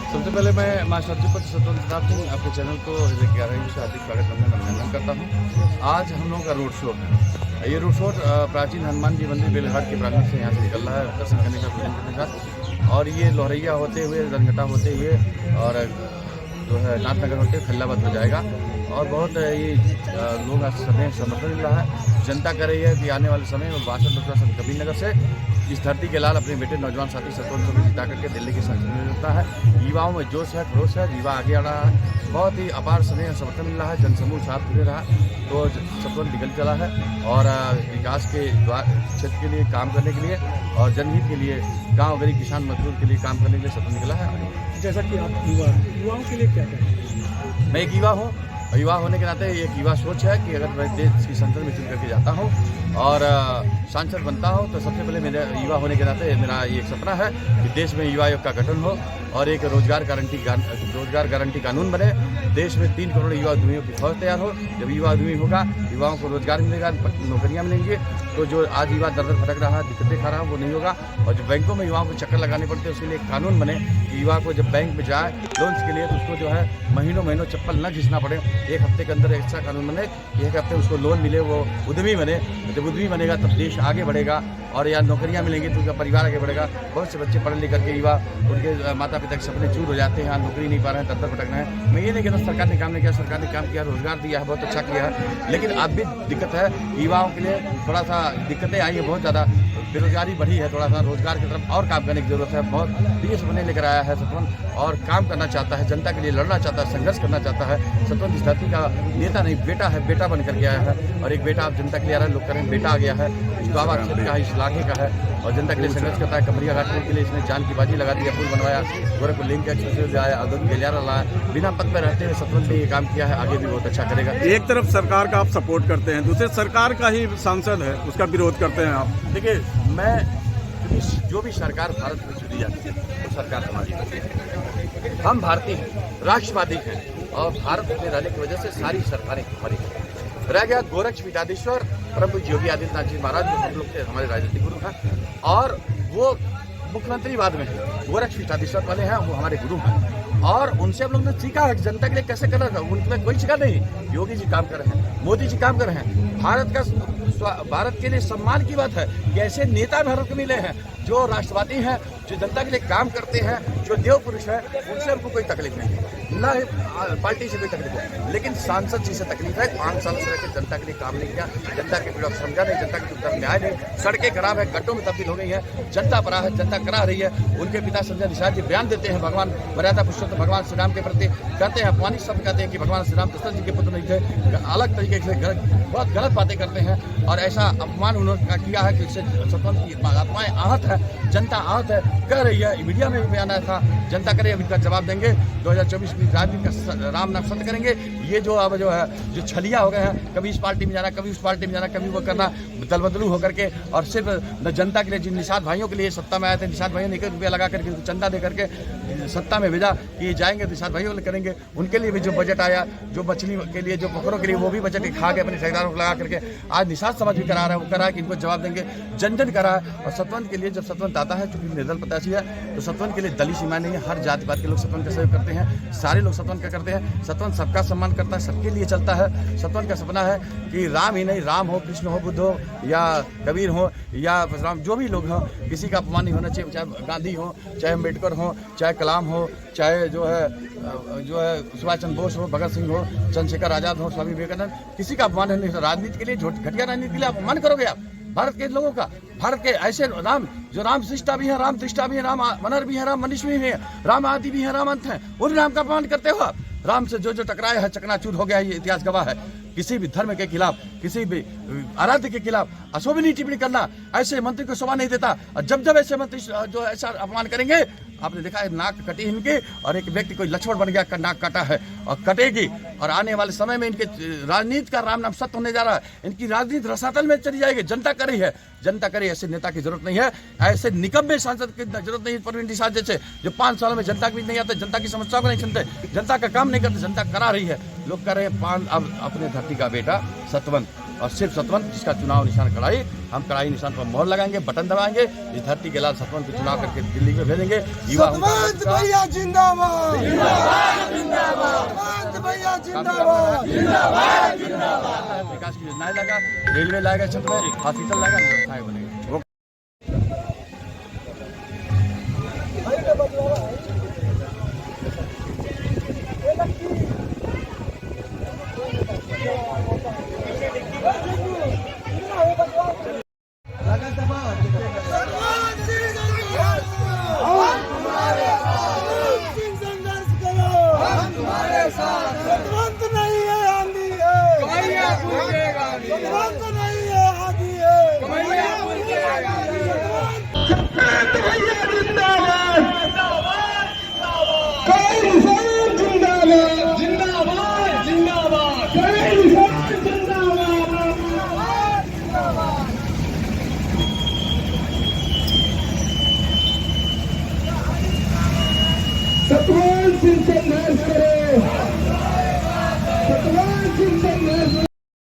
सबसे पहले मैं मां सरजूपति स्वतंत्रता सिंह आपके चैनल को 11वीं से हार्दिक स्वागत अभिनंदन करता हूं। आज हम लोगों का रोड शो है। ये रोड शो प्राचीन हनुमान जी मंदिर बेलघाट के प्रांगण से यहाँ से निकल रहा है दर्शन करने का पूजन करने का, और ये लोहरैया होते हुए रनघटा होते हुए और जो है नाथनगर होते हुए खल्लाबाद हो जाएगा। और बहुत ये लोग आज समय समर्थन मिल रहा है। जनता कर रही है कि आने वाले समय में 62 लोकसभा संसद कबीरनगर से इस धरती के लाल अपने बेटे नौजवान साथी सरपंच को जिता करके दिल्ली की संसद में होता है। युवाओं में जोश है, खरोश है, युवा आगे आ रहा है। बहुत ही अपार समय समर्थन मिल रहा है, जनसमूह साथ जुड़े रहा, तो सतवन निकल चला है और विकास के क्षेत्र के लिए काम करने के लिए और जनहित के लिए, गाँव गरीब किसान मजदूर के लिए काम करने के लिए सतवन निकला है। जैसा कि आप युवाओं के लिए क्या कहें? मैं एक युवा हूँ, युवा होने के नाते एक युवा सोच है कि अगर मैं देश की संसद में चुन करके जाता हूँ और सांसद बनता हूँ तो सबसे पहले मेरे युवा होने के नाते मेरा ये सपना है कि देश में युवा आयोग का गठन हो और एक रोजगार गारंटी कानून बने। देश में 3 करोड़ युवा उद्यमियों की फौज तैयार हो। जब युवा उद्यमी होगा, युवाओं को रोजगार मिलेगा, नौकरियां मिलेंगी, तो जो आज युवा दर दर भटक रहा है, दिक्कतें खा रहा है, वो नहीं होगा। और जो बैंकों में युवाओं को चक्कर लगाने पड़ते हैं, उसके लिए एक कानून बने कि युवा को जब बैंक में जाए लोन्स के लिए तो उसको जो है महीनों चप्पल न घिसना पड़े। 1 हफ्ते के अंदर ऐसा कानून बने, 1 हफ्ते उसको लोन मिले, वो उद्यमी बने। जब उद्यमी बनेगा तब देश आगे बढ़ेगा और या नौकरियां मिलेंगी तो उनका परिवार आगे बढ़ेगा। बहुत से बच्चे पढ़ लिख करके युवा उनके माता पिता के सपने चूर हो जाते हैं, नौकरी नहीं पा रहे हैं, दर भटक रहे हैं। मैं ये नहीं कहता सरकार ने काम नहीं किया, सरकार ने काम किया, रोजगार दिया है, बहुत अच्छा किया है, लेकिन अब भी दिक्कत है। युवाओं के लिए थोड़ा सा दिक्कतें आई है, बहुत ज़्यादा बेरोजगारी बढ़ी है, थोड़ा सा रोजगार की तरफ और काम करने की जरूरत है। बहुत प्रिय सपने लेकर आया है सतवन और काम करना चाहता है, जनता के लिए लड़ना चाहता है, संघर्ष करना चाहता है। सतवन इस धरती का नेता नहीं, बेटा है, बेटा बन करके आया है और एक बेटा अब जनता के लिए आ रहा है। लोग करें बेटा आ गया है, इस गाँव क्षेत्र का, इस इलाके का है और जनता के लिए संघर्ष करता है। कमरिया घाट के लिए इसने जान की बाजी लगा दी, पुल बनवाया, गोरखपुर लिंक एक्सप्रेस आया, औद्योगिक गलियारा लाया, बिना पद पर रहते हुए सतवन ने ये काम किया है, आगे भी बहुत अच्छा करेगा। एक तरफ सरकार का आप सपोर्ट करते हैं, दूसरे सरकार का ही सांसद है उसका विरोध करते हैं आप। देखिए, मैं जो भी सरकार भारत में चुनी जाती है वो सरकार हमारी होती है। हम भारतीय हैं, राष्ट्रवादी हैं और भारत में रहने की वजह से सारी सरकारें हमारी हैं। रह गया गोरक्ष पीठाधीश्वर परम पूज्य योगी आदित्यनाथ जी महाराज, जो हम लोग के हमारे राजनीतिक गुरु हैं और वो मुख्यमंत्री बाद में है। गोरक्ष पीठाधीश्वर वाले हैं, वो हमारे गुरु हैं और उनसे हम लोग ने सीखा है कि जनता के लिए कैसे करना था। उनमें कोई सीखा नहीं। योगी जी काम कर रहे हैं, मोदी जी काम कर रहे हैं। भारत के लिए सम्मान की बात है कि ऐसे नेता भारत को मिले हैं जो राष्ट्रवादी हैं, जो जनता के लिए काम करते हैं, जो देव पुरुष है। उनसे हमको कोई तकलीफ नहीं है, ना पार्टी से कोई तकलीफ है, लेकिन सांसद जी से तकलीफ है। 5 साल से रहकर जनता के लिए काम नहीं किया, जनता के पीड़ा समझा नहीं, जनता की तरफ न्याय नहीं। सड़कें खराब है, गड्ढों में तब्दील हो गई है, जनता परा है, जनता करा रही है। उनके पिता संजय निषाद जी बयान देते हैं, भगवान मर्यादा पुरुषोत्तम भगवान श्री राम के प्रति कहते हैं, अपमानित शब्द कहते हैं कि भगवान श्री राम कृष्ण जी के पुत्र नहीं थे। अलग तरीके से बहुत गलत बातें करते हैं और ऐसा अपमान उन्होंने किया है कि इससे सतवन की आत्माएं आहत है, जनता आहत है, कह रही है। मीडिया में भी बयान आया था, जनता करे अभी का जवाब देंगे। 2024 की राजनीति का राम नाम सत्य करेंगे। ये जो अब जो है जो छलिया हो गए हैं, कभी इस पार्टी में जाना, कभी उस पार्टी में जाना, कभी वो करना, दल बदलू होकर के और सिर्फ जनता के लिए जिन निषाद भाइयों के लिए सत्ता में आए थे, निषाद भाइयों ने 1 रुपया लगा करके चंदा दे करके सत्ता में भेजा कि जाएंगे निषाद भाइयों करेंगे। उनके लिए भी जो बजट आया, जो मछली के लिए, जो पोखरों के लिए, वो भी बजट खा के अपने ठेकेदारों को लगा करके आज निषाद समाज भी करा रहा है। वो करा है कि इनको जवाब देंगे, जन जन करा है। और सतवन के लिए जब सतवन आता है, चूंकि निर्दल प्रत्याशी है, तो सतवन के लिए दलीय सीमा नहीं है। हर जाति पात के लोग सतवन का सहयोग करते हैं, सारे लोग सतवन का करते हैं। सतवन सबका सम्मान करता है, सबके लिए चलता है। सतवन का सपना है कि राम ही नहीं, राम हो, कृष्ण हो, बुद्ध हो या कबीर हो या राम, जो भी लोग हों, किसी का अपमान नहीं होना चाहिए। चाहे गांधी हो, चाहे अम्बेडकर हो, चाहे कलाम हो, चाहे जो है सुभाष चंद्र बोस हो, भगत सिंह हो, चंद्रशेखर आजाद हो, स्वामी विवेकानंद, किसी का अपमान नहीं। राजनीति के लिए, घटिया राजनीति के लिए आप अपमान करोगे आप भारत के लोगों का। भारत के ऐसे राम, जो राम सृष्टा भी है, राम तृष्टा भी है, राम मनर भी है, राम मनुष्य भी है, राम आदि भी है, राम अंत है, उन राम का अपमान करते हो आप। राम से जो टकराया है चकनाचूर हो गया, ये इतिहास गवाह है। किसी भी धर्म के खिलाफ किसी भी आराध्य के खिलाफ अशोभनीय टिप्पणी करना ऐसे मंत्री को शोभा नहीं देता। और जब ऐसे मंत्री जो ऐसा अपमान करेंगे, आपने देखा है नाक कटी इनके, और एक व्यक्ति कोई लक्ष्मण बन गया, नाक काटा है और कटेगी। और आने वाले समय में इनके राजनीति का राम नाम सत्य होने जा रहा है। इनकी राजनीति रसातल में चली जाएगी। जनता करी है, जनता करी। ऐसे नेता की जरूरत नहीं है, ऐसे निकम्मे सांसद की जरूरत नहीं है। परवीन निषाद जैसे जो 5 सालों में जनता के बीच नहीं आते, जनता की समस्याओं को नहीं सुनते, जनता का काम नहीं करते, जनता करा रही है। लोग कह रहे हैं अब अपने धरती का बेटा सतवंत, और सिर्फ सतवंत जिसका चुनाव निशान कड़ाई, हम कड़ाई निशान पर मोहर लगाएंगे, बटन दबाएंगे, इस धरती के लाल सतवंत को चुनाव करके दिल्ली में भेजेंगे। सतवंत भैया जिंदाबाद, सतवंत भैया जिंदाबाद, विकास की योजनाएं लगा, रेलवे लाएगा क्षेत्र में, हॉस्पिटल लाएगा, व्यवस्थाएं बनेगी। सतवंत नहीं है आंधी है, सतवंत